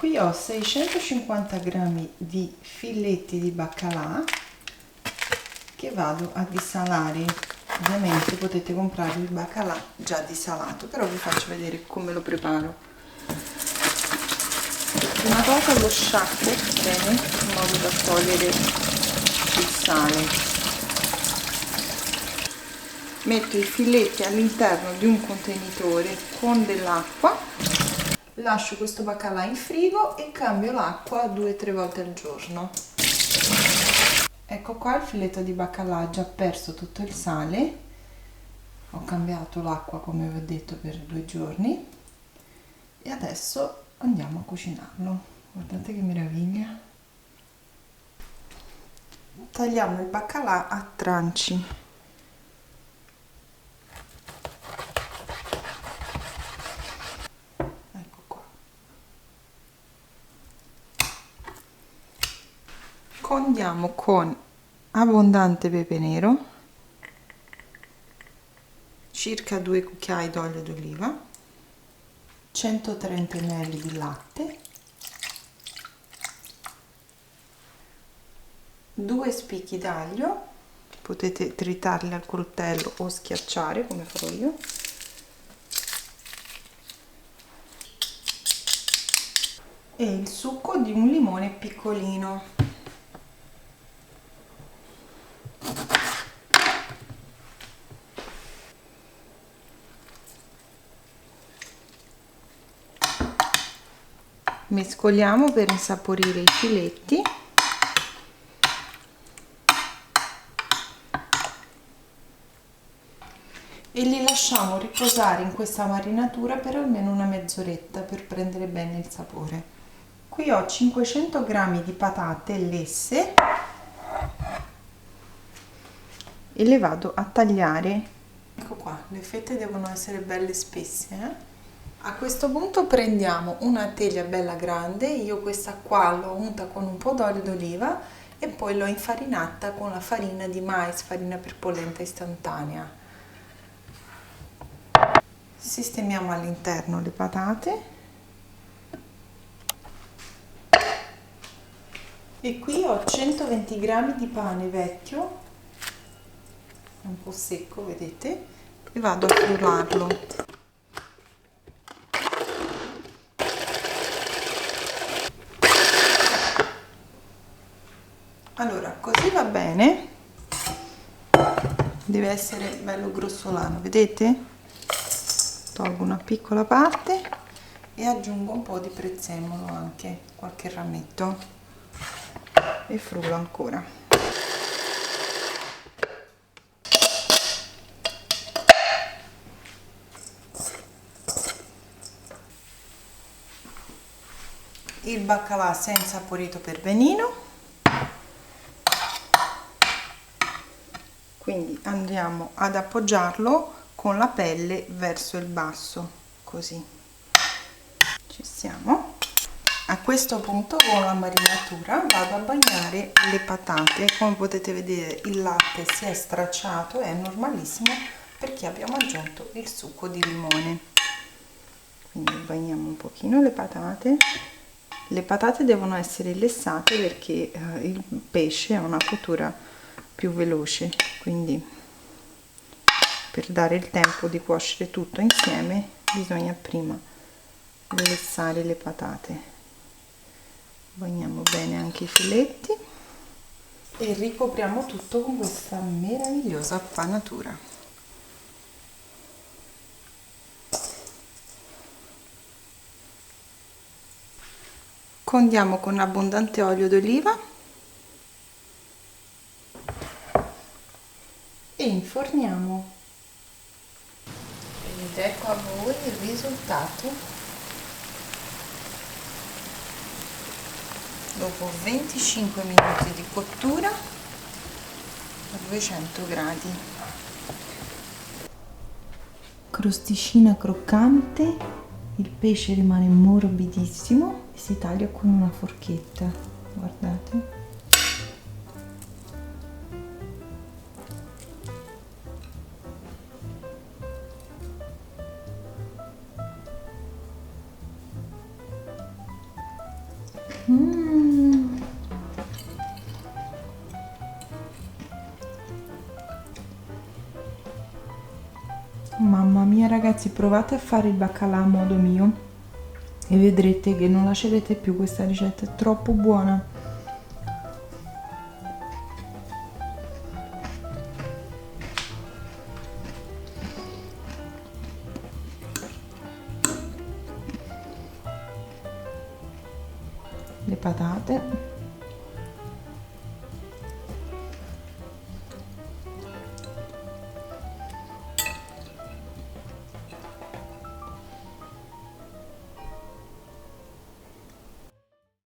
Qui ho 650 grammi di filletti di baccalà che vado a dissalare. Ovviamente potete comprare il baccalà già disalato, però vi faccio vedere come lo preparo. Prima cosa lo sciacquo bene in modo da togliere il sale. Metto i filletti all'interno di un contenitore con dell'acqua, lascio questo baccalà in frigo e cambio l'acqua 2-3 volte al giorno. Ecco qua il filetto di baccalà ha già perso tutto il sale, ho cambiato l'acqua come vi ho detto per 2 giorni e adesso andiamo a cucinarlo. Guardate che meraviglia! Tagliamo il baccalà a tranci. Condiamo con abbondante pepe nero, circa 2 cucchiai d'olio d'oliva, 130 ml di latte, 2 spicchi d'aglio, potete tritarli al coltello o schiacciare come farò io, e il succo di un limone piccolino. Mescoliamo per insaporire i filetti e li lasciamo riposare in questa marinatura per almeno una mezz'oretta per prendere bene il sapore. Qui ho 500 g di patate lesse e le vado a tagliare. Ecco qua, le fette devono essere belle spesse, A questo punto prendiamo una teglia bella grande, io questa qua l'ho unta con un po' d'olio d'oliva e poi l'ho infarinata con la farina di mais, farina per polenta istantanea. Sistemiamo all'interno le patate e qui ho 120 g di pane vecchio, un po' secco, vedete, e vado a frullarlo. Allora, così va bene, deve essere bello grossolano, vedete? Tolgo una piccola parte e aggiungo un po' di prezzemolo, anche qualche rametto, e frullo ancora. Il baccalà si è insaporito per benino. Quindi andiamo ad appoggiarlo con la pelle verso il basso, così. Ci siamo. A questo punto con la marinatura vado a bagnare le patate. Come potete vedere il latte si è stracciato, è normalissimo perché abbiamo aggiunto il succo di limone. Quindi bagniamo un pochino le patate. Le patate devono essere lessate perché il pesce ha una cottura più veloce, quindi per dare il tempo di cuocere tutto insieme bisogna prima lessare le patate. Bagniamo bene anche i filetti e ricopriamo tutto con questa meravigliosa panatura. Condiamo con abbondante olio d'oliva e inforniamo. Ed ecco a voi il risultato dopo 25 minuti di cottura a 200 gradi. Crosticina croccante, il pesce rimane morbidissimo e si taglia con una forchetta, guardate. Mamma mia ragazzi, provate a fare il baccalà a modo mio e vedrete che non lascerete più questa ricetta, è troppo buona. Le patate,